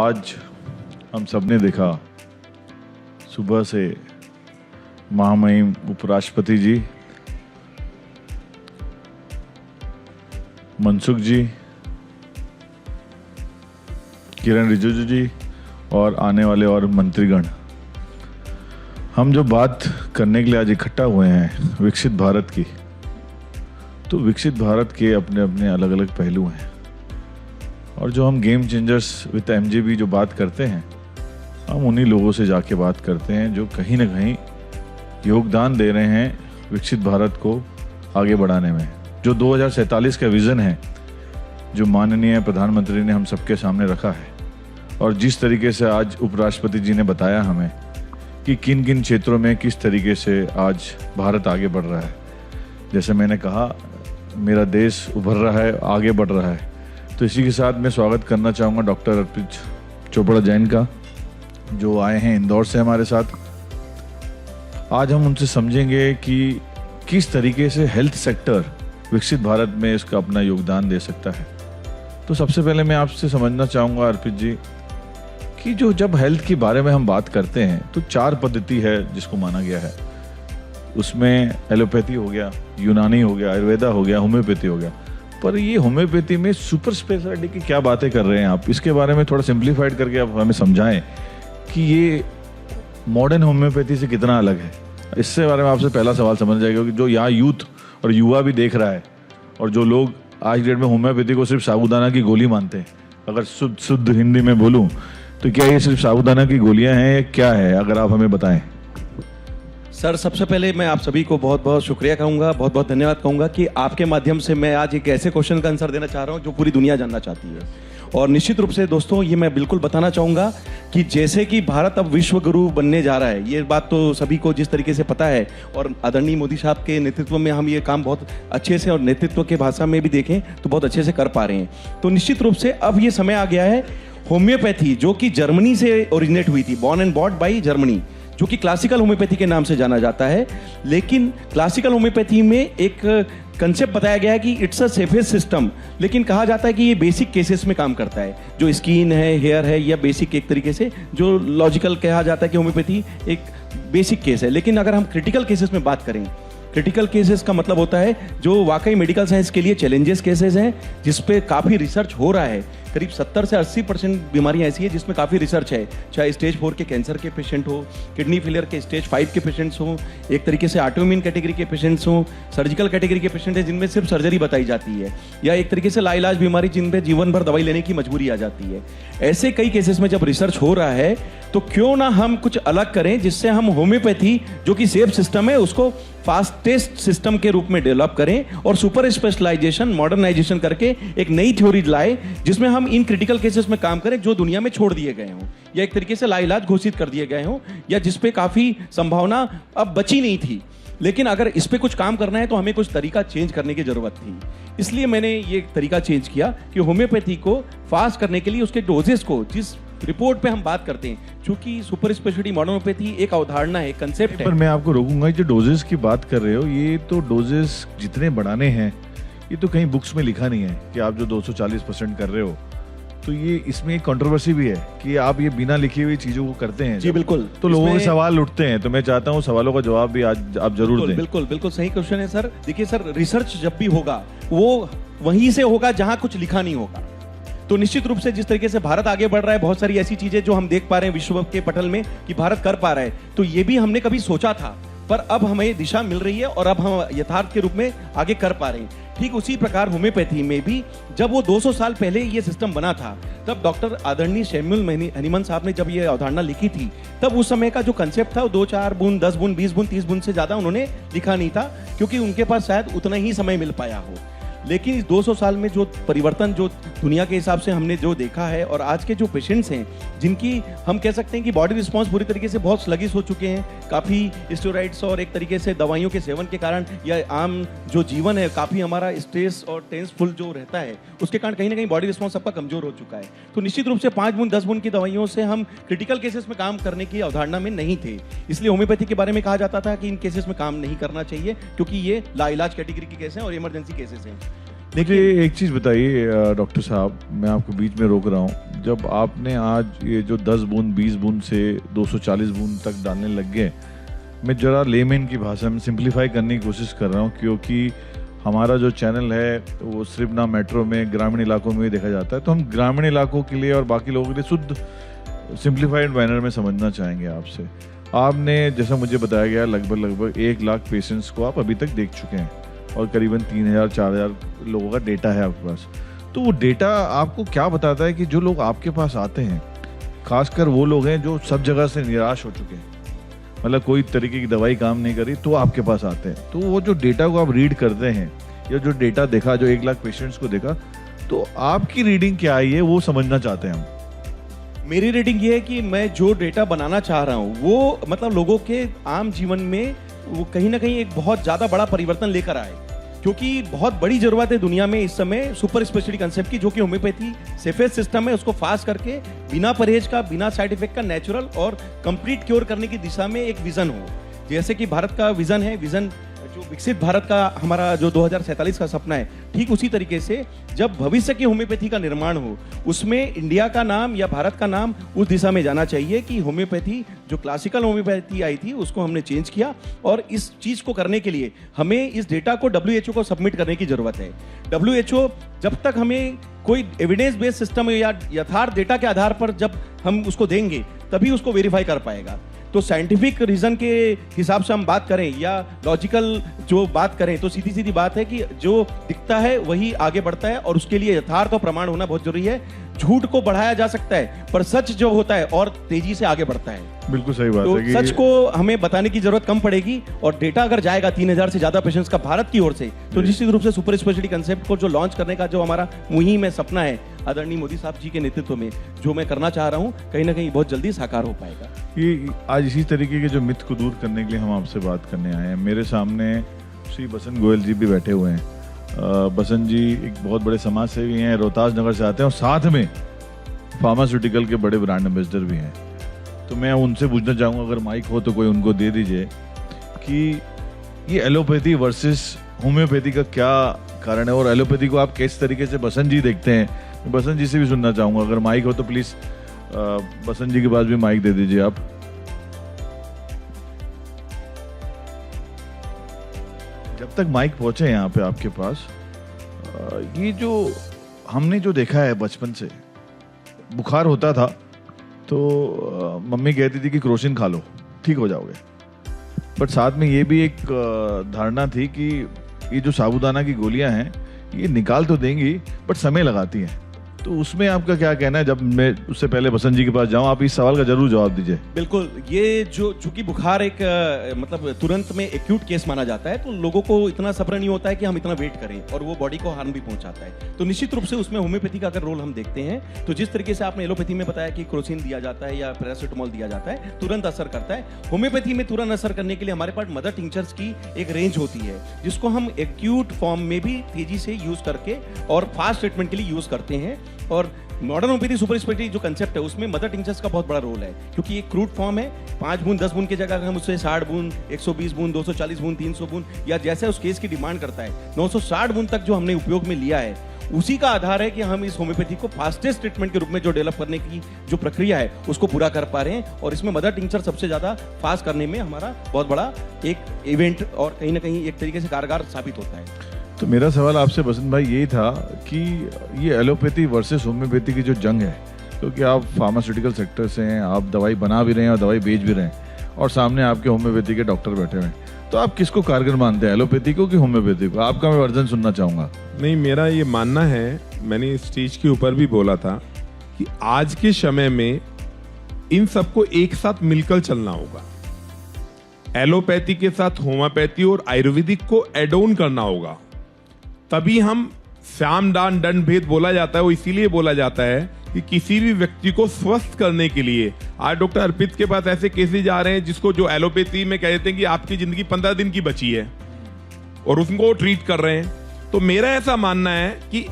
आज हम सब ने देखा सुबह से महामहिम उपराष्ट्रपति जी, मनसुख जी, किरण रिजिजू जी और आने वाले और मंत्रीगण, हम जो बात करने के लिए आज इकट्ठा हुए हैं विकसित भारत की, तो विकसित भारत के अपने अपने अलग अलग पहलू हैं। और जो हम गेम चेंजर्स विद एमजेबी जो बात करते हैं, हम उन्हीं लोगों से जाके बात करते हैं जो कहीं ना कहीं योगदान दे रहे हैं विकसित भारत को आगे बढ़ाने में। जो 2047 का विज़न है जो माननीय प्रधानमंत्री ने हम सबके सामने रखा है, और जिस तरीके से आज उपराष्ट्रपति जी ने बताया हमें कि किन किन क्षेत्रों में किस तरीके से आज भारत आगे बढ़ रहा है। जैसे मैंने कहा, मेरा देश उभर रहा है, आगे बढ़ रहा है। तो इसी के साथ मैं स्वागत करना चाहूँगा डॉक्टर अर्पित चोपड़ा जैन का, जो आए हैं इंदौर से हमारे साथ। आज हम उनसे समझेंगे कि किस तरीके से हेल्थ सेक्टर विकसित भारत में इसका अपना योगदान दे सकता है। तो सबसे पहले मैं आपसे समझना चाहूँगा अर्पित जी कि जो जब हेल्थ के बारे में हम बात करते हैं तो 4 पद्धति है जिसको माना गया है। उसमें एलोपैथी हो गया, यूनानी हो गया, आयुर्वेदा हो गया, होम्योपैथी हो गया। पर ये होम्योपैथी में सुपर स्पेशलिटी की क्या बातें कर रहे हैं आप, इसके बारे में थोड़ा सिंप्लीफाइड करके आप हमें समझाएं कि ये मॉडर्न होम्योपैथी से कितना अलग है। इससे बारे में आपसे पहला सवाल समझ जाएगा कि जो यहाँ यूथ और युवा भी देख रहा है, और जो लोग आज डेट में होम्योपैथी को सिर्फ साबूदाना की गोली मानते हैं, अगर शुद्ध हिंदी में बोलूँ तो क्या ये सिर्फ साबूदाना की गोलियाँ हैं या क्या है, अगर आप हमें बताएं। सर, सबसे पहले मैं आप सभी को बहुत बहुत शुक्रिया कहूँगा, बहुत बहुत धन्यवाद कहूँगा कि आपके माध्यम से मैं आज एक ऐसे क्वेश्चन का आंसर देना चाह रहा हूँ जो पूरी दुनिया जानना चाहती है। और निश्चित रूप से दोस्तों, ये मैं बिल्कुल बताना चाहूँगा कि जैसे कि भारत अब विश्व गुरु बनने जा रहा है, ये बात तो सभी को जिस तरीके से पता है, और आदरणीय मोदी साहब के नेतृत्व में हम ये काम बहुत अच्छे से और नेतृत्व के भाषा में भी देखें तो बहुत अच्छे से कर पा रहे हैं। तो निश्चित रूप से अब ये समय आ गया है होम्योपैथी, जो कि जर्मनी से ओरिजिनेट हुई थी, born and bought by Germany, जो कि क्लासिकल होम्योपैथी के नाम से जाना जाता है। लेकिन क्लासिकल होम्योपैथी में एक कंसेप्ट बताया गया है कि इट्स अ सेफेस्ट सिस्टम, लेकिन कहा जाता है कि ये बेसिक केसेस में काम करता है, जो स्किन है, हेयर है, या बेसिक एक तरीके से जो लॉजिकल कहा जाता है कि होम्योपैथी एक बेसिक केस है। लेकिन अगर हम क्रिटिकल केसेस में बात करें, क्रिटिकल केसेस का मतलब होता है जो वाकई मेडिकल साइंस के लिए चैलेंजेस केसेस हैं, जिस पे काफ़ी रिसर्च हो रहा है। करीब 70 से 80% बीमारियां ऐसी है जिसमें काफ़ी रिसर्च है, चाहे स्टेज 4 के कैंसर के पेशेंट हो, किडनी फेलियर के स्टेज 5 के पेशेंट्स हो, एक तरीके से ऑटोइम्यून कैटेगरी के पेशेंट्स हो, सर्जिकल कैटेगरी के पेशेंट है जिनमें सिर्फ सर्जरी बताई जाती है, या एक तरीके से लाइलाज बीमारी जिन पे जीवन भर दवाई लेने की मजबूरी आ जाती है। ऐसे कई केसेस में जब रिसर्च हो रहा है तो क्यों ना हम कुछ अलग करें, जिससे हम होम्योपैथी जो कि सेफ सिस्टम है उसको फास्टेस्ट सिस्टम के रूप में डेवलप करें और सुपर स्पेशलाइजेशन, मॉडर्नाइजेशन करके एक नई थ्योरी लाए जिसमें हम इन क्रिटिकल केसेस में काम करें जो दुनिया में छोड़ दिए गए हों, या एक तरीके से लाइलाज घोषित कर दिए गए हों, या जिस पे काफ़ी संभावना अब बची नहीं थी। लेकिन अगर इस पे कुछ काम करना है तो हमें कुछ तरीका चेंज करने की ज़रूरत थी। इसलिए मैंने ये तरीका चेंज किया कि होम्योपैथी को फास्ट करने के लिए उसके डोजेस को, जिस रिपोर्ट पे हम बात करते हैं, चूंकि सुपर स्पेशलिटी मॉडर्न होम्योपैथी एक अवधारणा है, कंसेप्ट है। पर मैं आपको रोकूंगा, जो डोजेस की बात कर रहे हो, ये तो डोजेस जितने बढ़ाने हैं ये तो कहीं बुक्स में लिखा नहीं है कि आप जो 240% कर रहे हो। तो ये इसमें एक कंट्रोवर्सी भी है कि आप ये बिना लिखी हुई चीजों को करते हैं। जी बिल्कुल। तो लोगों के सवाल उठते हैं, तो मैं चाहता हूँ सवालों का जवाब भी आज आप जरूर दें। बिल्कुल बिल्कुल सही क्वेश्चन है सर। देखिए सर, रिसर्च जब भी होगा वो वहीं से होगा जहां कुछ लिखा नहीं होगा। तो निश्चित रूप से जिस तरीके से भारत आगे बढ़ रहा है, बहुत सारी ऐसी चीजें जो हम देख पा रहे हैं विश्व के पटल में कि भारत कर पा रहा है, तो ये भी हमने कभी सोचा था, पर अब हमें दिशा मिल रही है और अब हम यथार्थ के रूप में आगे कर पा रहे हैं। ठीक उसी प्रकार होम्योपैथी में भी जब वो 200 साल पहले ये सिस्टम बना था, तब डॉक्टर आदरणीय सैमुअल हनीमन साहब ने जब ये अवधारणा लिखी थी, तब उस समय का जो कंसेप्ट था वो 2-4 बूंद, 10 बूंद, 20 बूंद, 30 बूंद से ज्यादा उन्होंने लिखा नहीं था, क्योंकि उनके पास शायद उतना ही समय मिल पाया हो। लेकिन इस 200 साल में जो परिवर्तन जो दुनिया के हिसाब से हमने जो देखा है, और आज के जो पेशेंट्स हैं जिनकी हम कह सकते हैं कि बॉडी रिस्पांस पूरी तरीके से बहुत स्लगिश हो चुके हैं, काफ़ी स्टेरॉइड्स और एक तरीके से दवाइयों के सेवन के कारण, या आम जो जीवन है काफ़ी हमारा स्ट्रेस और टेंसफुल जो रहता है, उसके कारण कहीं ना कहीं बॉडी रिस्पांस सबका कमजोर हो चुका है। तो निश्चित रूप से 5 बूंद 10 बूंद की दवाइयों से हम क्रिटिकल केसेस में काम करने की अवधारणा में नहीं थे। इसलिए होम्योपैथी के बारे में कहा जाता था कि इन केसेस में काम नहीं करना चाहिए, क्योंकि ये लाइलाज कैटेगरी के केस हैं और इमरजेंसी केसेस हैं। मुझे एक चीज़ बताइए डॉक्टर साहब, मैं आपको बीच में रोक रहा हूँ, जब आपने आज ये जो 10 बूंद 20 बूंद से 240 बूंद तक डालने लग गए, मैं जरा लेमैन की भाषा में सिंप्लीफाई करने की कोशिश कर रहा हूँ, क्योंकि हमारा जो चैनल है वो सिर्फ ना मेट्रो में, ग्रामीण इलाकों में भी देखा जाता है। तो हम ग्रामीण इलाकों के लिए और बाकी लोगों के लिए शुद्ध सिंप्लीफाइड मैनर में समझना चाहेंगे आपसे। आपने जैसा मुझे बताया गया लगभग 1 लाख पेशेंट्स को आप अभी तक देख चुके हैं और करीबन 3000-4000 लोगों का डेटा है आपके पास। तो वो डेटा आपको क्या बताता है कि जो लोग आपके पास आते हैं, खासकर वो लोग हैं जो सब जगह से निराश हो चुके हैं, मतलब कोई तरीके की दवाई काम नहीं करी, तो आपके पास आते हैं। तो वो जो डेटा को आप रीड करते हैं या जो डेटा देखा, जो 1 लाख पेशेंट्स को देखा, तो आपकी रीडिंग क्या आई है वो समझना चाहते हैं हम। मेरी रीडिंग ये है कि मैं जो डेटा बनाना चाह रहा हूँ वो मतलब लोगों के आम जीवन में वो कहीं ना कहीं एक बहुत ज्यादा बड़ा परिवर्तन लेकर आए, क्योंकि बहुत बड़ी जरूरत है दुनिया में इस समय सुपर स्पेशलिटी कंसेप्ट की, जो कि होम्योपैथी सेफेस्ट सिस्टम है, उसको फास्ट करके बिना परहेज का, बिना साइड इफेक्ट का नेचुरल और कंप्लीट क्योर करने की दिशा में एक विजन हो। जैसे कि भारत का विजन है, विजन जो विकसित भारत का हमारा जो 2047 का सपना है, ठीक उसी तरीके से जब भविष्य की होम्योपैथी का निर्माण हो, उसमें इंडिया का नाम या भारत का नाम उस दिशा में जाना चाहिए कि होम्योपैथी जो क्लासिकल होम्योपैथी आई थी उसको हमने चेंज किया। और इस चीज को करने के लिए हमें इस डेटा को WHO को सबमिट करने की जरूरत है। WHO जब तक हमें कोई एविडेंस बेस्ड सिस्टम या यथार्थ डेटा के आधार पर जब हम उसको देंगे तभी उसको वेरीफाई कर पाएगा। तो साइंटिफिक रीजन के हिसाब से हम बात करें या लॉजिकल जो बात करें, तो सीधी सीधी बात है कि जो दिखता है वही आगे बढ़ता है और उसके लिए यथार्थ और प्रमाण होना बहुत जरूरी है। झूठ को बढ़ाया जा सकता है पर सच जो होता है और तेजी से आगे बढ़ता है। बिल्कुल सही बात तो है कि सच को हमें बताने की जरूरत कम पड़ेगी और डेटा अगर जाएगा 3000 से ज्यादा पेशेंट्स का भारत की ओर से, तो निश्चित रूप से सुपर स्पेशलिटी कंसेप्ट को जो लॉन्च करने का जो हमारा मुहिम है, सपना है आदरणीय मोदी साहब जी के नेतृत्व में जो मैं करना चाह रहा हूँ, कहीं ना कहीं बहुत जल्दी साकार हो पाएगा। ये आज इसी तरीके के जो मिथ को दूर करने के लिए हम आपसे बात करने आए हैं। मेरे सामने श्री बसंत गोयल जी भी बैठे हुए हैं। बसंत जी एक बहुत बड़े समाज सेवी हैं, रोहतास नगर से आते हैं और साथ में फार्मास्यूटिकल के बड़े ब्रांड एम्बेसडर भी हैं। तो मैं उनसे पूछना चाहूँगा, अगर माइक हो तो कोई उनको दे दीजिए, कि ये एलोपैथी वर्सेस होम्योपैथी का क्या कारण है और एलोपैथी को आप किस तरीके से बसंत जी देखते हैं। बसंत जी से भी सुनना चाहूँगा, अगर माइक हो तो प्लीज बसंत जी के पास भी माइक दे दीजिए आप। जब तक माइक पहुंचे यहाँ पे आपके पास, ये जो हमने जो देखा है बचपन से, बुखार होता था तो मम्मी कहती थी कि क्रोसिन खा लो ठीक हो जाओगे, बट साथ में ये भी एक धारणा थी कि ये जो साबूदाना की गोलियां हैं ये निकाल तो देंगी बट समय लगाती हैं। तो उसमें आपका क्या कहना है? जब मैं उससे पहले बसंत जी के पास जाऊं, आप इस सवाल का जरूर जवाब दीजिए। बिल्कुल, ये जो चूंकि बुखार एक मतलब तुरंत में एक्यूट केस माना जाता है, तो लोगों को इतना सब्र नहीं होता है कि हम इतना वेट करें और वो बॉडी को हार्म भी पहुंचाता है। तो निश्चित रूप से उसमें होम्योपैथी का अगर रोल हम देखते हैं, तो जिस तरीके से आपने एलोपैथी में बताया कि क्रोसिन दिया जाता है या पैरासिटामोल दिया जाता है, तुरंत असर करता है। होम्योपैथी में तुरंत असर करने के लिए हमारे पास मदर टिंचर्स की एक रेंज होती है, जिसको हम एक्यूट फॉर्म में भी तेजी से यूज करके और फास्ट ट्रीटमेंट के लिए यूज करते हैं। और मॉडर्न होम्योपैथी सुपर स्पेशलिटी जो कंसेप्ट है उसमें मदर टिंचर्स का बहुत बड़ा रोल है, क्योंकि ये क्रूड फॉर्म है। 5 बूंद 10 बूंद की जगह हम उससे 60 बूंद 120 बूंद 240 बूंद 300 बूंद या जैसे उस केस की डिमांड करता है 960 बूंद तक जो हमने उपयोग में लिया है, उसी का आधार है कि हम इस होम्योपैथी को फास्टेस्ट ट्रीटमेंट के रूप में जो डेवलप करने की जो प्रक्रिया है उसको पूरा कर पा रहे हैं। और इसमें मदर टिंचर सबसे ज्यादा फास्ट करने में हमारा बहुत बड़ा एक इवेंट और कहीं ना कहीं एक तरीके से कारगर साबित होता है। तो मेरा सवाल आपसे बसंत भाई यही था कि ये एलोपैथी वर्सेस होम्योपैथी की जो जंग है, क्योंकि आप फार्मास्यूटिकल सेक्टर से हैं, आप दवाई बना भी रहे हैं और दवाई बेच भी रहे हैं और सामने आपके होम्योपैथी के डॉक्टर बैठे हुए हैं, तो आप किसको कारगर मानते हैं, एलोपैथी को कि होम्योपैथी को? आपका मैं वर्जन सुनना चाहूंगा। नहीं, मेरा ये मानना है, मैंने स्टेज के ऊपर भी बोला था कि आज के समय में इन सबको एक साथ मिलकर चलना होगा। एलोपैथी के साथ होम्योपैथी और आयुर्वेदिक को एड ऑन करना होगा, तभी हम श्याम दान दंड भेद बोला जाता है। वो इसीलिए बोला जाता है कि किसी भी व्यक्ति को स्वस्थ करने के लिए, आज डॉक्टर अर्पित के पास ऐसे केसेज आ रहे हैं जिसको जो एलोपैथी में कह देते हैं कि आपकी जिंदगी 15 दिन की बची है और उसको ट्रीट कर रहे हैं। तो मेरा ऐसा मानना है कि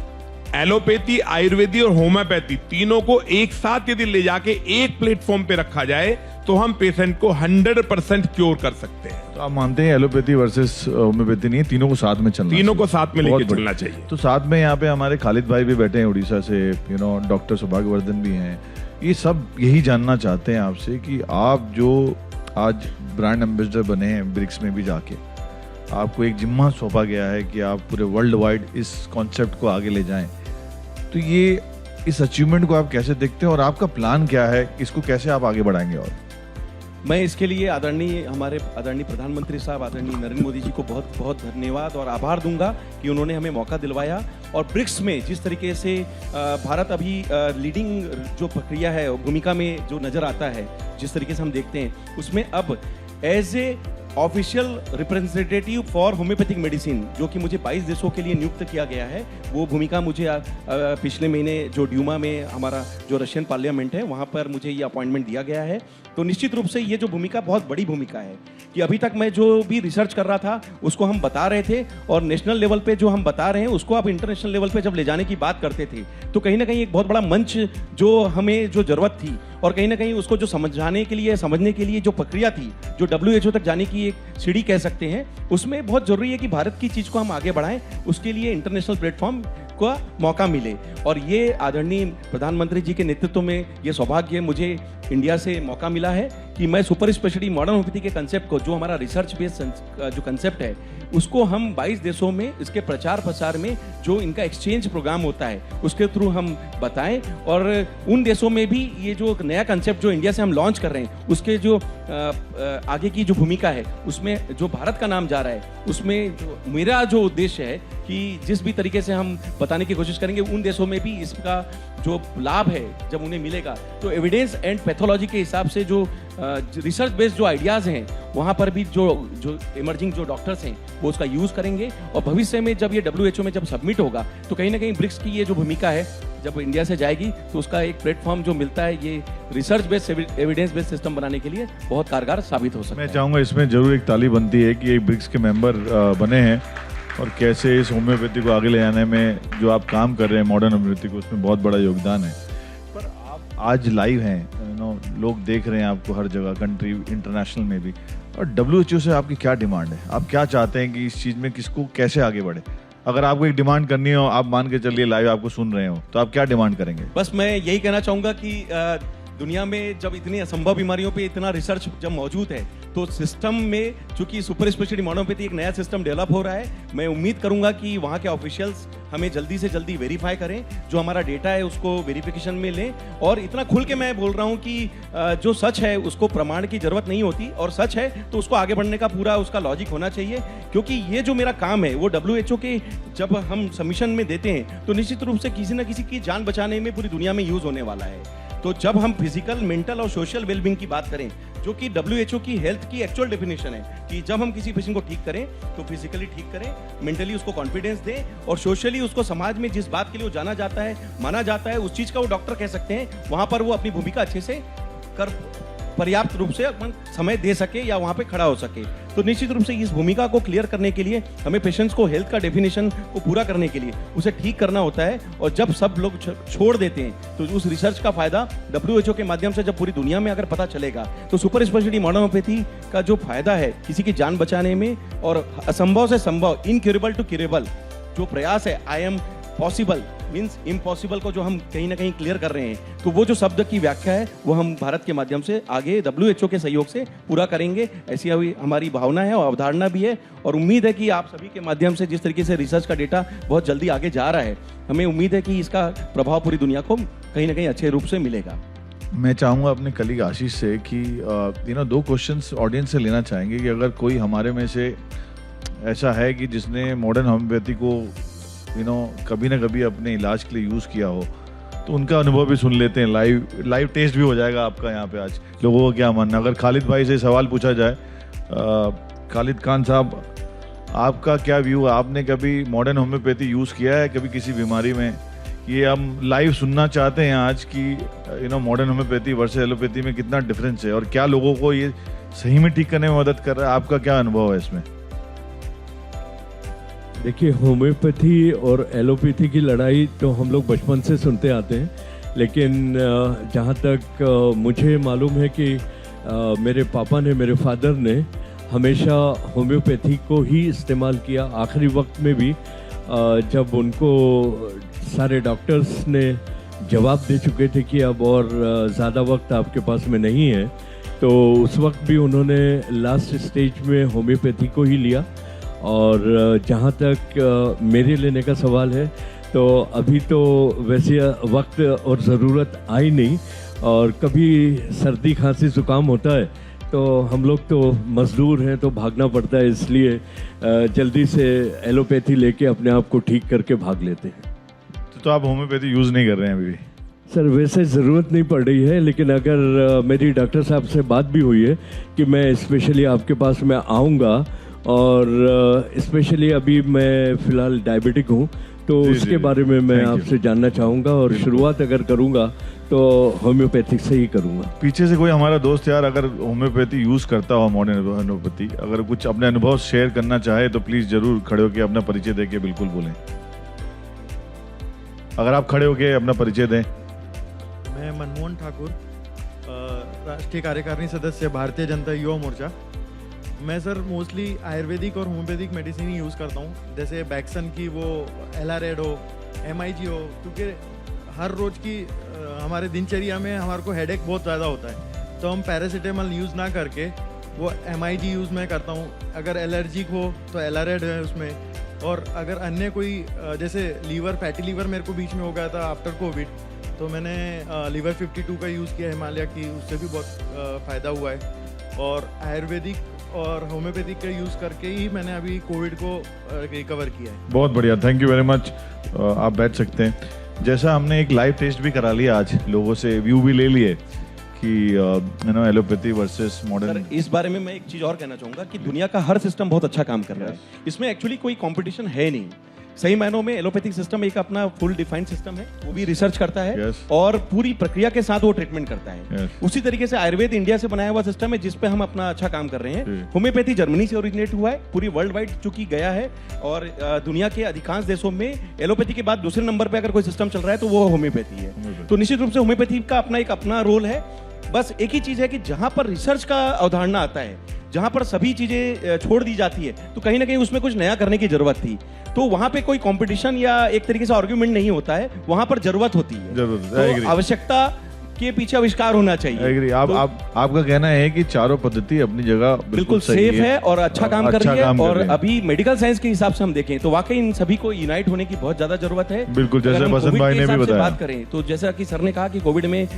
एलोपैथी, आयुर्वेदिक और होम्योपैथी तीनों को एक साथ यदि ले जाके एक प्लेटफॉर्म पे रखा जाए तो हम पेशेंट को 100% क्योर कर सकते हैं। तो आप मानते हैं एलोपैथी वर्सेस होम्योपैथी नहीं, तीनों को साथ में चलना तीनों चाहिए। को साथ में बहुत लेके बढ़िया। चलना चाहिए। तो साथ में यहाँ पे हमारे खालिद भाई भी बैठे हैं उड़ीसा से, डॉक्टर सौभाग्यवर्धन भी हैं। ये सब यही जानना चाहते हैं आपसे कि आप जो आज ब्रांड एम्बेसडर बने हैं ब्रिक्स में भी जाके, आपको एक जिम्मा सौंपा गया है कि आप पूरे वर्ल्ड वाइड इस कॉन्सेप्ट को आगे ले जाएं। तो ये इस अचीवमेंट को आप कैसे देखते हैं और आपका प्लान क्या है, इसको कैसे आप आगे बढ़ाएंगे? और मैं इसके लिए हमारे आदरणीय प्रधानमंत्री साहब आदरणीय नरेंद्र मोदी जी को बहुत बहुत धन्यवाद और आभार दूंगा कि उन्होंने हमें मौका दिलवाया। और ब्रिक्स में जिस तरीके से भारत अभी लीडिंग जो प्रक्रिया है भूमिका में जो नजर आता है, जिस तरीके से हम देखते हैं, उसमें अब as a official representative for homeopathic medicine जो कि मुझे 22 देशों के लिए नियुक्त किया गया है, वो भूमिका मुझे पिछले महीने जो ड्यूमा में हमारा जो रशियन पार्लियामेंट है वहाँ पर मुझे ये अपॉइंटमेंट दिया गया है। तो निश्चित रूप से ये जो भूमिका बहुत बड़ी भूमिका है कि अभी तक मैं जो भी रिसर्च कर रहा था उसको हम बता रहे थे, और नेशनल लेवल पे जो हम बता रहे हैं उसको आप इंटरनेशनल लेवल पे जब ले जाने की बात करते थे तो कहीं ना कहीं एक बहुत बड़ा मंच जो हमें जो जरूरत थी, और कहीं ना कहीं उसको जो समझने के लिए जो प्रक्रिया थी, जो WHO तक जाने की एक सीढ़ी कह सकते हैं, उसमें बहुत जरूरी है कि भारत की चीज को हम आगे बढ़ाएं, उसके लिए इंटरनेशनल प्लेटफॉर्म का मौका मिले। और ये आदरणीय प्रधानमंत्री जी के नेतृत्व में ये सौभाग्य मुझे इंडिया से मौका मिला है कि मैं सुपर स्पेशलिटी मॉडर्न होम्योपैथी के कंसेप्ट को, जो हमारा रिसर्च बेस्ड जो कंसेप्ट है, उसको हम 22 देशों में इसके प्रचार प्रसार में जो इनका एक्सचेंज प्रोग्राम होता है उसके थ्रू हम बताएं, और उन देशों में भी ये जो नया कंसेप्ट जो इंडिया से हम लॉन्च कर रहे हैं उसके जो आगे की जो भूमिका है उसमें जो भारत का नाम जा रहा है, उसमें जो मेरा जो उद्देश्य है कि जिस भी तरीके से हम बताने की कोशिश करेंगे उन देशों में भी इसका जो लाभ है जब उन्हें मिलेगा, तो एविडेंस एंड पैथोलॉजी के हिसाब से जो रिसर्च बेस्ड जो आइडियाज़ हैं वहाँ पर भी जो इमर्जिंग जो डॉक्टर्स हैं वो उसका यूज़ करेंगे। और भविष्य में जब ये WHO में जब सबमिट होगा तो कहीं ना कहीं ब्रिक्स की ये जो भूमिका है जब इंडिया से जाएगी तो उसका एक प्लेटफॉर्म जो मिलता है ये research based evidence based system बनाने के लिए बहुत कारगर साबित हो सकता है। मैं चाहूँगा इसमें जरूर एक ताली बनती है कि एक ब्रिक्स के मेंबर बने हैं, और कैसे इस होम्योपैथी को आगे ले जाने में जो आप काम कर रहे हैं मॉडर्न होम्योपैथी को, उसमें बहुत बड़ा योगदान है। पर आप आज लाइव हैं, लोग देख रहे हैं आपको हर जगह, कंट्री इंटरनेशनल में भी, और WHO से आपकी क्या डिमांड है? आप क्या चाहते हैं कि इस चीज़ में किसको कैसे आगे बढ़े? अगर आपको एक डिमांड करनी हो, आप मान के चलिए लाइव आपको सुन रहे हो, तो आप क्या डिमांड करेंगे? बस मैं यही कहना चाहूँगा कि दुनिया में जब इतनी असंभव बीमारियों पे इतना रिसर्च जब मौजूद है तो सिस्टम में चूंकि सुपर स्पेशलिटी मॉडर्न होम्योपैथी एक नया सिस्टम डेवलप हो रहा है, मैं उम्मीद करूंगा कि वहाँ के ऑफिशियल्स हमें जल्दी से जल्दी वेरीफाई करें, जो हमारा डेटा है उसको वेरिफिकेशन में लें। और इतना खुल के मैं बोल रहा हूँ कि जो सच है उसको प्रमाण की जरूरत नहीं होती, और सच है तो उसको आगे बढ़ने का पूरा उसका लॉजिक होना चाहिए, क्योंकि ये जो मेरा काम है वो WHO के जब हम सबमिशन में देते हैं तो निश्चित रूप से किसी न किसी की जान बचाने में पूरी दुनिया में यूज होने वाला है। तो जब हम फिजिकल, मेंटल और सोशल वेलबींग की बात करें, जो कि WHO की हेल्थ की एक्चुअल डेफिनेशन है कि जब हम किसी पेशेंट को ठीक करें तो फिजिकली ठीक करें, मेंटली उसको कॉन्फिडेंस दें, और सोशली उसको समाज में जिस बात के लिए वो जाना जाता है, माना जाता है, उस चीज का वो डॉक्टर कह सकते हैं, वहां पर वो अपनी भूमिका अच्छे से कर पर्याप्त रूप से अपन समय दे सके या वहां पे खड़ा हो सके। तो निश्चित रूप से इस भूमिका को क्लियर करने के लिए हमें पेशेंट्स को हेल्थ का डेफिनेशन को पूरा करने के लिए उसे ठीक करना होता है, और जब सब लोग छोड़ देते हैं तो उस रिसर्च का फायदा WHO के माध्यम से जब पूरी दुनिया में अगर पता चलेगा तो सुपर स्पेशलिटी मॉडर्न होम्योपैथी का जो फायदा है किसी की जान बचाने में, और असंभव से संभव, इनक्यूरेबल टू क्यूरेबल जो प्रयास है, I am possible means impossible को जो हम कहीं ना कहीं क्लियर कर रहे हैं, तो वो जो शब्द की व्याख्या है वो हम भारत के माध्यम से आगे WHO के सहयोग से पूरा करेंगे, ऐसी हमारी भावना है और अवधारणा भी है। और उम्मीद है कि आप सभी के माध्यम से जिस तरीके से रिसर्च का डेटा बहुत जल्दी आगे जा रहा है, हमें उम्मीद है कि इसका प्रभाव पूरी दुनिया को कहीं ना कहीं अच्छे रूप से मिलेगा। मैं चाहूँगा अपने कलीग आशीष से कि 2 क्वेश्चंस ऑडियंस से लेना चाहेंगे कि अगर कोई हमारे में से ऐसा है कि जिसने मॉडर्न होम्योपैथी को कभी ना कभी अपने इलाज के लिए यूज़ किया हो, तो उनका अनुभव भी सुन लेते हैं। लाइव टेस्ट भी हो जाएगा आपका यहाँ पे आज, लोगों का क्या मानना। अगर खालिद भाई से सवाल पूछा जाए, खालिद खान साहब, आपका क्या व्यू, आपने कभी मॉडर्न होम्योपैथी यूज़ किया है कभी किसी बीमारी में? ये हम लाइव सुनना चाहते हैं आज कि मॉडर्न होम्योपैथी वर्सेस एलोपैथी में कितना डिफरेंस है और क्या लोगों को ये सही में ठीक करने में मदद कर रहा है। आपका क्या अनुभव है इसमें? देखिए, होम्योपैथी और एलोपैथी की लड़ाई तो हम लोग बचपन से सुनते आते हैं, लेकिन जहाँ तक मुझे मालूम है कि मेरे पापा ने, मेरे फादर ने हमेशा होम्योपैथी को ही इस्तेमाल किया। आखिरी वक्त में भी जब उनको सारे डॉक्टर्स ने जवाब दे चुके थे कि अब और ज़्यादा वक्त आपके पास में नहीं है, तो उस वक्त भी उन्होंने लास्ट स्टेज में होम्योपैथी को ही लिया। और जहाँ तक मेरे लेने का सवाल है, तो अभी तो वैसे वक्त और ज़रूरत आई नहीं, और कभी सर्दी खांसी ज़ुकाम होता है तो हम लोग तो मज़दूर हैं, तो भागना पड़ता है, इसलिए जल्दी से एलोपैथी लेके अपने आप को ठीक करके भाग लेते हैं। तो आप होम्योपैथी यूज़ नहीं कर रहे हैं अभी भी? सर वैसे ज़रूरत नहीं पड़ रही है, लेकिन अगर मेरी डॉक्टर साहब से बात भी हुई है कि मैं स्पेशली आपके पास में आऊँगा, और स्पेशली अभी मैं फ़िलहाल डायबिटिक हूँ, तो जी, उसके जी, बारे में मैं thank you. आपसे जानना चाहूँगा, और शुरुआत अगर करूँगा तो होम्योपैथिक से ही करूँगा। पीछे से कोई हमारा दोस्त यार अगर होम्योपैथी यूज़ करता हो, मॉडर्न होम्योपैथी, अगर कुछ अपने अनुभव शेयर करना चाहे तो प्लीज़ ज़रूर खड़े होकर अपना परिचय दे के बिल्कुल बोलें। अगर आप खड़े होकर अपना परिचय दें। मैं मनमोहन ठाकुर, राष्ट्रीय कार्यकारिणी सदस्य, भारतीय जनता युवा मोर्चा। मैं सर मोस्टली आयुर्वेदिक और होम्योपैथिक मेडिसिन ही यूज़ करता हूँ, जैसे बैक्सन की वो एलारेड हो, MIG हो, क्योंकि हर रोज़ की हमारे दिनचर्या में हमारे को हेडेक बहुत ज़्यादा होता है, तो हम पैरासीटामॉल यूज़ ना करके वो MIG यूज़ मैं करता हूँ। अगर एलर्जिक हो तो एलारेड है उसमें, और अगर अन्य कोई जैसे लीवर, फैटी लीवर मेरे को बीच में हो गया था आफ्टर कोविड, तो मैंने लीवर 52 का यूज़ किया हिमालय की, उससे भी बहुत फ़ायदा हुआ है। और आयुर्वेदिक और होम्योपैथिक का यूज़ करके ही मैंने अभी कोविड को रिकवर किया है। बहुत बढ़िया, थैंक यू वेरी मच। आप बैठ सकते हैं। जैसा हमने एक लाइव टेस्ट भी करा लिया आज, लोगों से व्यू भी ले लिए कि एलोपैथी वर्सेस मॉडर्न। सर इस बारे में मैं एक चीज और कहना चाहूंगा कि दुनिया का हर सिस्टम बहुत अच्छा काम कर रहा है, इसमें एक्चुअली कोई कंपटीशन है नहीं। सही मायनों में एलोपैथिक सिस्टम एक अपना फुल डिफाइंड सिस्टम है, वो भी रिसर्च करता है Yes. और पूरी प्रक्रिया के साथ वो ट्रीटमेंट करता है। Yes. उसी तरीके से आयुर्वेद इंडिया से बनाया हुआ सिस्टम है, जिसपे हम अपना अच्छा काम कर रहे हैं। जी। होम्योपैथी जर्मनी से ओरिजिनेट हुआ है, पूरी वर्ल्ड वाइड चूंकि गया है, और दुनिया के अधिकांश देशों में एलोपैथी के बाद दूसरे नंबर पे अगर कोई सिस्टम चल रहा है तो वो होम्योपैथी है। तो निश्चित रूप से होम्योपैथी का अपना रोल है। बस एक ही चीज है कि जहां पर रिसर्च का अवधारणा आता है, जहां पर सभी चीजें छोड़ दी जाती है, तो कहीं ना कहीं उसमें कुछ नया करने की जरूरत थी। तो वहां पे कोई कंपटीशन या एक तरीके से आर्ग्यूमेंट नहीं होता है, वहां पर जरूरत होती है। जरूरत, I तो agree. आवश्यकता के पीछे आविष्कार होना चाहिए। एग्री। आपका कहना है कि चारों पद्धति अपनी जगह बिल्कुल सही सेफ है और अच्छा काम कर अच्छा रही है, काम कर और रही है। अभी मेडिकल साइंस के हिसाब से हम देखें तो वाकई इन सभी को यूनाइट होने की बहुत ज्यादा जरूरत है। बिल्कुल, जैसे अगर हम बसंत कोविड भाई के ने भी हिसाब से बताया। बात करें तो जैसा कि सर ने कहा कि कोविड में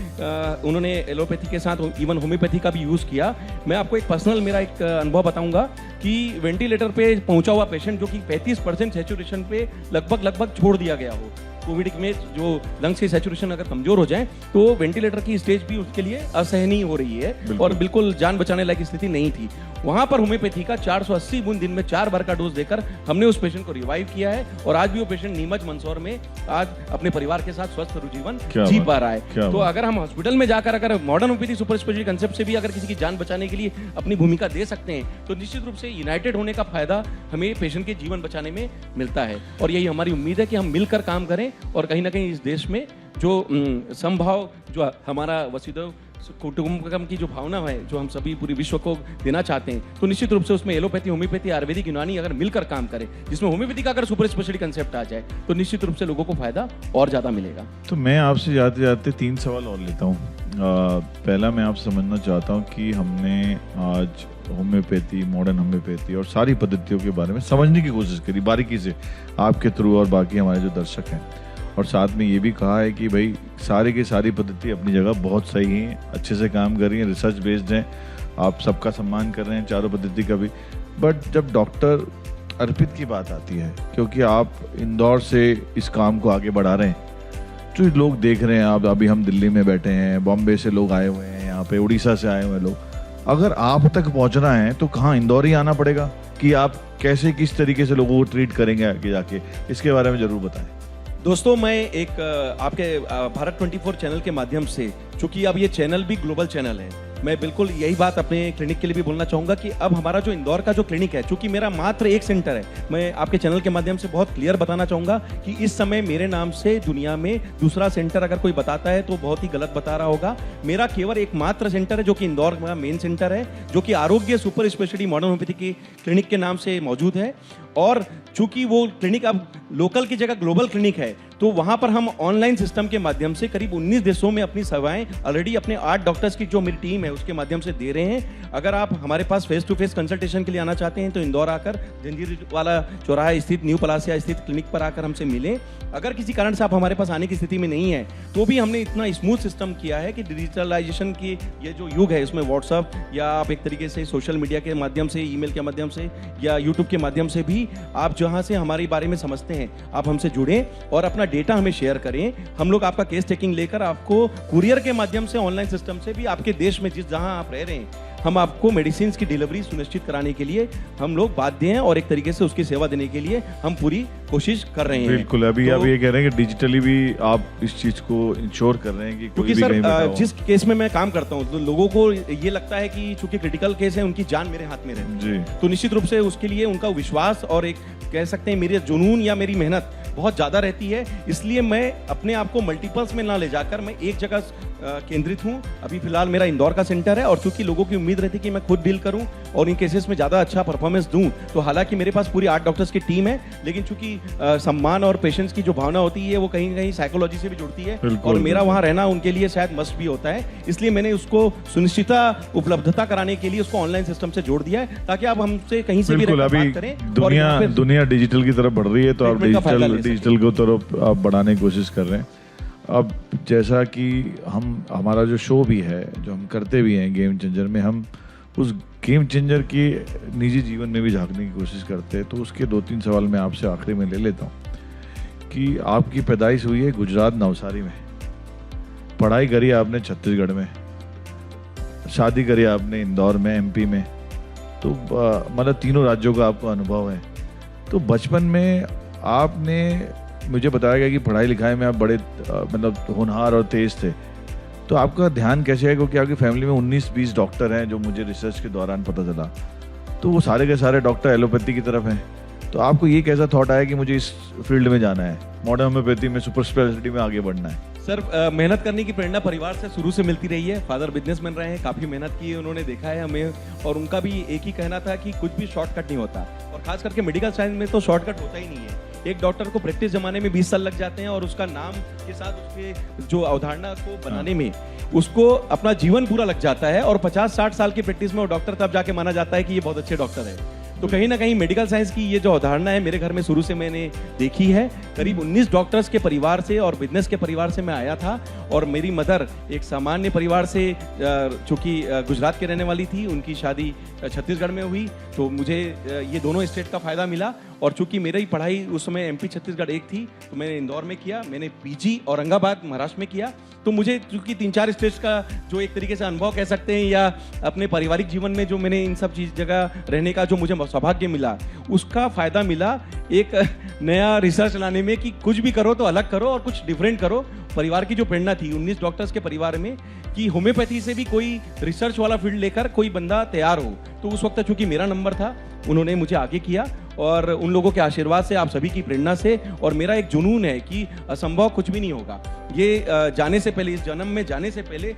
उन्होंने एलोपैथी के साथ इवन होम्योपैथी का भी यूज किया। मैं आपको एक पर्सनल मेरा एक अनुभव बताऊंगा कि वेंटिलेटर पे पहुंचा हुआ पेशेंट जो कि 35% सैचुरेशन पे लगभग छोड़ दिया गया हो, कोविड में जो लंग्स की सैचुरेशन अगर कमजोर हो जाए तो वेंटिलेटर की स्टेज भी उसके लिए असहनीय हो रही है और बिल्कुल जान बचाने लायक स्थिति नहीं थी। वहां पर होम्योपैथी का 480 बूंद दिन में 4 बार का डोज देकर हमने उस पेशेंट को रिवाइव किया है, और आज भी वो पेशेंट नीमच मंदसौर में आज अपने परिवार के साथ स्वस्थ जीवन जी पा रहा है। तो अगर हम हॉस्पिटल में जाकर अगर modern homeopathy super speciality concept से भी अगर किसी की जान बचाने के लिए अपनी भूमिका दे सकते हैं तो निश्चित रूप से यूनाइटेड होने का फायदा हमें पेशेंट के जीवन बचाने में मिलता है। और यही हमारी उम्मीद है कि हम मिलकर काम करें और कहीं ना कहीं इस देश में जो समभाव, जो हमारा वसुधैव कुटुंबकम की जो भावना है, जो हम सभी पूरी विश्व को देना चाहते हैं, तो निश्चित रूप से उसमें एलोपैथी, होम्योपैथी, आयुर्वेदिक, यूनानी अगर मिलकर काम करें, जिसमें होम्योपैथी का अगर सुपर स्पेशलिटी कंसेप्ट आ जाए तो निश्चित रूप से लोगों को फायदा और ज्यादा मिलेगा। तो मैं आपसे जाते जाते 3 सवाल और लेता हूँ। पहला मैं आपसे समझना चाहता हूँ कि हमने आज होम्योपैथी, मॉडर्न होम्योपैथी और सारी पद्धतियों के बारे में समझने की कोशिश करी बारीकी से आपके थ्रू और बाकी हमारे जो दर्शक हैं, और साथ में ये भी कहा है कि भाई सारी की सारी पद्धति अपनी जगह बहुत सही हैं, अच्छे से काम कर रही हैं, रिसर्च बेस्ड हैं, आप सबका सम्मान कर रहे हैं चारों पद्धति का भी। बट जब डॉक्टर अर्पित की बात आती है, क्योंकि आप इंदौर से इस काम को आगे बढ़ा रहे हैं, जो लोग देख रहे हैं, आप अभी हम दिल्ली में बैठे हैं, बॉम्बे से लोग आए हुए हैं, यहाँ पे उड़ीसा से आए हुए हैं लोग, अगर आप तक पहुँचना है तो कहाँ इंदौर ही आना पड़ेगा कि आप कैसे किस तरीके से लोगों को ट्रीट करेंगे आगे जाके, इसके बारे में जरूर बताएं। दोस्तों मैं एक आपके भारत 24 चैनल के माध्यम से, चूंकि अब ये चैनल भी ग्लोबल चैनल है, मैं बिल्कुल यही बात अपने क्लिनिक के लिए भी बोलना चाहूँगा कि अब हमारा जो इंदौर का जो क्लिनिक है, चूंकि मेरा मात्र एक सेंटर है, मैं आपके चैनल के माध्यम से बहुत क्लियर बताना चाहूँगा कि इस समय मेरे नाम से दुनिया में दूसरा सेंटर अगर कोई बताता है तो बहुत ही गलत बता रहा होगा। मेरा केवल एकमात्र सेंटर है जो कि इंदौर का मेन सेंटर है, जो कि आरोग्य सुपर स्पेशलिटी मॉडर्न होम्योपैथी की क्लिनिक के नाम से मौजूद है। और चूंकि वो क्लिनिक अब लोकल की जगह ग्लोबल क्लिनिक है, तो वहां पर हम ऑनलाइन सिस्टम के माध्यम से करीब 19 देशों में अपनी सेवाएं ऑलरेडी अपने 8 डॉक्टर्स की जो मेरी टीम है उसके माध्यम से दे रहे हैं। अगर आप हमारे पास फेस टू फेस कंसल्टेशन के लिए आना चाहते हैं तो इंदौर आकर जंजीर वाला चौराहा स्थित न्यू पलासिया स्थित क्लिनिक पर आकर हमसे मिलें। अगर किसी कारण से आप हमारे पास आने की स्थिति में नहीं है तो भी हमने इतना स्मूथ सिस्टम किया है कि डिजिटलाइजेशन की ये जो युग है इसमें व्हाट्सअप या आप एक तरीके से सोशल मीडिया के माध्यम से, ईमेल के माध्यम से या यूट्यूब के माध्यम से भी आप जहां से हमारे बारे में समझते हैं आप हमसे जुड़ें और अपना डेटा हमें शेयर करें। हम लोग आपका केस टेकिंग लेकर आपको कुरियर के माध्यम से ऑनलाइन सिस्टम से भी आपके देश में जहां आप रह रहे हैं हम आपको मेडिसिन की डिलीवरी सुनिश्चित कराने के लिए हम लोग बाध्य हैं और एक तरीके से उसकी सेवा देने के लिए हम पूरी कोशिश कर रहे हैं। बिल्कुल, अभी आप ये कह रहे हैं कि डिजिटली भी आप इस चीज को इंश्योर कर रहे हैं कि कोई भी कहीं बैठा हो। जिस केस में मैं काम करता हूँ तो लोगों को ये लगता है कि चूंकि क्रिटिकल केस है उनकी जान मेरे हाथ में रहे जी, तो निश्चित रूप से उसके लिए उनका विश्वास और एक कह सकते हैं मेरे जुनून या मेरी मेहनत बहुत ज़्यादा रहती है। इसलिए मैं अपने आप को मल्टीपल्स में ना ले जाकर मैं एक जगह केंद्रित हूँ। अभी फिलहाल मेरा इंदौर का सेंटर है और चूंकि लोगों की उम्मीद रहती है कि मैं खुद डील करूँ और इन केसेस में ज़्यादा अच्छा परफॉर्मेंस दूँ, तो हालांकि मेरे पास पूरी 8 डॉक्टर्स की टीम है, लेकिन चूंकि सम्मान और पेशेंट्स की जो भावना होती है वो कहीं ना कहीं साइकोलॉजी से भी जुड़ती है और मेरा वहाँ रहना उनके लिए शायद मस्ट भी होता है। इसलिए मैंने उसको सुनिश्चितता उपलब्धता कराने के लिए उसको ऑनलाइन सिस्टम से जोड़ दिया है ताकि आप हमसे कहीं से भी बिल्कुल। रहकर अभी बात करें। दुनिया डिजिटल की तरफ बढ़ रही है तो आप ट्रीटमेंट का फायदा ले डिजिटल को तरफ आप बढ़ाने की कोशिश कर रहे हैं। अब जैसा कि हमारा जो शो भी है जो हम करते भी हैं गेम चेंजर में, हम उस गेम चेंजर की निजी जीवन में भी झांकने की कोशिश करते हैं। तो उसके 2-3 सवाल मैं आपसे आखिरी में ले लेता हूँ कि आपकी पैदाइश हुई है गुजरात नवसारी में, पढ़ाई करी आपने छत्तीसगढ़ में, शादी करी आपने इंदौर में एमपी में, तो मतलब तीनों राज्यों का आपको अनुभव है। तो बचपन में आपने मुझे बताया गया कि पढ़ाई लिखाई में आप बड़े मतलब होनहार और तेज थे, तो आपका ध्यान कैसे है? क्योंकि आपकी फैमिली में 19-20 डॉक्टर हैं जो मुझे रिसर्च के दौरान पता चला, तो वो सारे के सारे डॉक्टर एलोपैथी की तरफ हैं। तो आपको ये कैसा थॉट आया कि मुझे इस फील्ड में जाना है, मॉडर्न होम्योपैथी में, सुपर स्पेशलिटी में आगे बढ़ना है? सर, मेहनत करने की प्रेरणा परिवार से शुरू से मिलती रही है। फादर बिजनेसमैन रहे हैं, काफ़ी मेहनत की है, उन्होंने देखा है हमें, और उनका भी एक ही कहना था कि कुछ भी शॉर्टकट नहीं होता, और खास करके मेडिकल साइंस में तो शॉर्टकट होता ही नहीं है। एक डॉक्टर को प्रैक्टिस जमाने में 20 साल लग जाते हैं और उसका नाम के साथ उसके जो अवधारणा को बनाने में उसको अपना जीवन पूरा लग जाता है, और 50-60 साल की प्रैक्टिस में वो डॉक्टर तब जाके माना जाता है कि ये बहुत अच्छे डॉक्टर है। तो कहीं ना कहीं मेडिकल साइंस की ये जो अवधारणा है मेरे घर में शुरू से मैंने देखी है। करीब 19 डॉक्टर्स के परिवार से और बिजनेस के परिवार से मैं आया था, और मेरी मदर एक सामान्य परिवार से, चूंकि गुजरात के रहने वाली थी, उनकी शादी छत्तीसगढ़ में हुई, तो मुझे ये दोनों स्टेट का फायदा मिला। और चूंकि मेरी पढ़ाई उस समय एमपी छत्तीसगढ़ एक थी, तो मैंने इंदौर में किया, मैंने पीजी औरंगाबाद महाराष्ट्र में किया। तो मुझे चूंकि 3-4 स्टेट्स का जो एक तरीके से अनुभव कह सकते हैं, या अपने पारिवारिक जीवन में जो मैंने इन सब चीज जगह रहने का जो मुझे सौभाग्य मिला, उसका फायदा मिला एक नया रिसर्च लाने में कि कुछ भी करो तो अलग करो और कुछ डिफरेंट करो। परिवार की जो प्रेरणा थी 19 डॉक्टर्स के परिवार में कि होम्योपैथी से भी कोई रिसर्च वाला फील्ड लेकर कोई बंदा तैयार हो, तो उस वक्त चूंकि मेरा नंबर था, उन्होंने मुझे आगे किया, और उन लोगों के आशीर्वाद से, आप सभी की प्रेरणा से, और मेरा एक जुनून है कि असंभव कुछ भी नहीं होगा। ये जाने से पहले, इस जन्म में जाने से पहले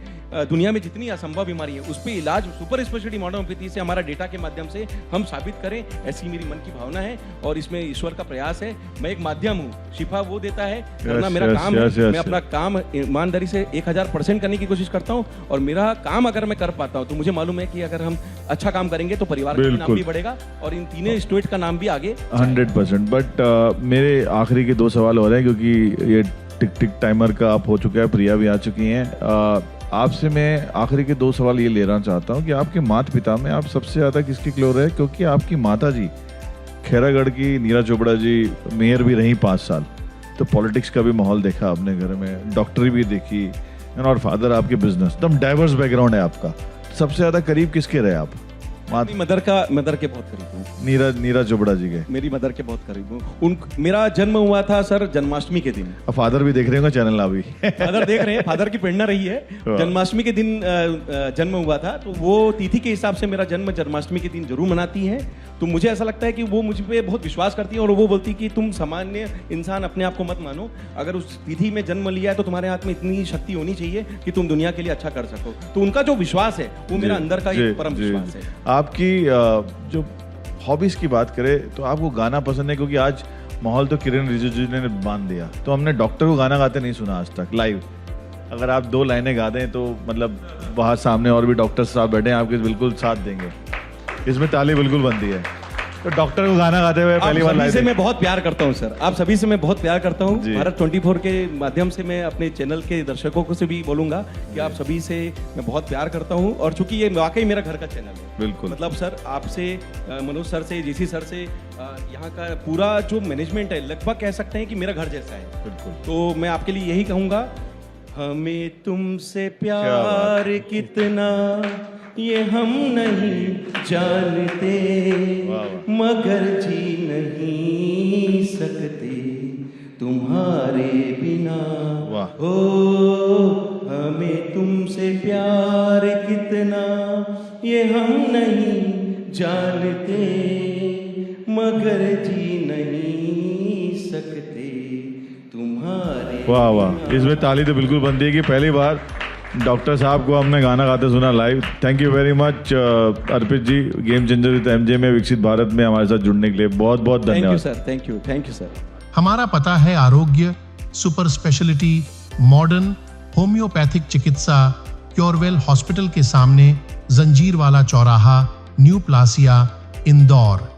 दुनिया में जितनी असंभव बीमारी है उस पर इलाज सुपर स्पेशलिटी मॉडर्न होम्योपैथी से हमारा डेटा के माध्यम से हम साबित करें, ऐसी मेरी मन की भावना है, और इसमें ईश्वर का प्रयास है। मैं एक माध्यम हूँ, शिफा वो देता है, करना मेरा काम है। मैं अपना काम ईमानदारी से 1000% करने की कोशिश करता हूँ, और मेरा काम अगर मैं कर पाता हूँ तो मुझे मालूम है कि अगर हम अच्छा काम करेंगे तो परिवार का नाम भी बढ़ेगा और इन तीनों स्टेट का नाम भी आगे 100%। बट मेरे आखिरी के 2 सवाल हो रहे हैं क्योंकि ये टिक टिक टाइमर का आप हो चुका है, प्रिया भी आ चुकी हैं। आपसे मैं आखिरी के 2 सवाल ये लेना चाहता हूँ कि आपके माता पिता में आप सबसे ज़्यादा किसकी क्लोज है? क्योंकि आपकी माता जी खैरागढ़ की नीरा चोपड़ा जी मेयर भी रही 5 साल, तो पॉलिटिक्स का भी माहौल देखा आपने घर में, डॉक्टरी भी देखी, और फादर आपके बिजनेस, एकदम डाइवर्स बैकग्राउंड है आपका। सबसे ज़्यादा करीब किसके रहे आप? अपनी मदर के बहुत करीब हूँ। नीरज चोपड़ा जी के मेरी मदर के बहुत करीब हूँ। मेरा जन्म हुआ था सर जन्माष्टमी के दिन। अब फादर भी देख रहे होंगे चैनल अभी। फादर देख रहे हैं, फादर की प्रेरणा रही है। जन्माष्टमी के दिन जन्म हुआ था, तो वो तिथि के हिसाब से मेरा जन्म जन्माष्टमी के दिन जरूर मनाती है। तो मुझे ऐसा लगता है कि वो मुझ पे बहुत विश्वास करती है और वो बोलती है कि तुम सामान्य इंसान अपने आप को मत मानो, अगर उस तिथि में जन्म लिया है तो तुम्हारे हाथ में इतनी शक्ति होनी चाहिए कि तुम दुनिया के लिए अच्छा कर सको। तो उनका जो विश्वास है वो मेरा अंदर का एक परम विश्वास है। आपकी जो हॉबीज की बात करें तो आपको गाना पसंद है, क्योंकि आज माहौल तो किरण रिजिजू ने बांध दिया, तो हमने डॉक्टर को गाना गाते नहीं सुना आज तक लाइव। अगर आप 2 लाइनें गा दें तो मतलब बाहर सामने और भी डॉक्टर साहब बैठे हैं आपके, बिल्कुल साथ देंगे, इसमें ताली बिल्कुल बनती है। तो डॉक्टर को गाना गाते हुए पहली बार लाइव से मैं बहुत प्यार करता हूँ सर, आप सभी से मैं बहुत प्यार करता हूँ। जी। भारत 24 के माध्यम से मैं अपने चैनल के दर्शकों को से भी बोलूंगा कि आप सभी से मैं बहुत प्यार करता हूँ, और चूंकि ये वाकई मेरा घर का चैनल है। बिल्कुल। मतलब सर आपसे, मनोज सर से, जीसी सर से, यहाँ का पूरा जो मैनेजमेंट है लगभग कह सकते हैं कि मेरा घर जैसा है। बिल्कुल। तो मैं आपके लिए यही कहूंगा, हमें तुमसे प्यार कितना ये हम नहीं जानते, मगर जी नहीं सकते तुम्हारे बिना। हो हमें तुमसे प्यार कितना ये हम नहीं जानते, मगर जी नहीं सकते तुम्हारे। वाह वाह, इसमें ताली तो बिल्कुल बनती है कि पहली बार डॉक्टर साहब को हमने गाना गाते सुना live. Thank you very much Arpit ji, game changer with MJ में विकसित भारत में हमारे साथ जुड़ने के लिए बहुत बहुत धन्यवाद। Thank you sir, thank you sir. हमारा पता है आरोग्य सुपर स्पेशलिटी मॉडर्न होम्योपैथिक चिकित्सा क्योरवेल हॉस्पिटल के सामने, जंजीरवाला चौराहा, न्यू प्लासिया, इंदौर।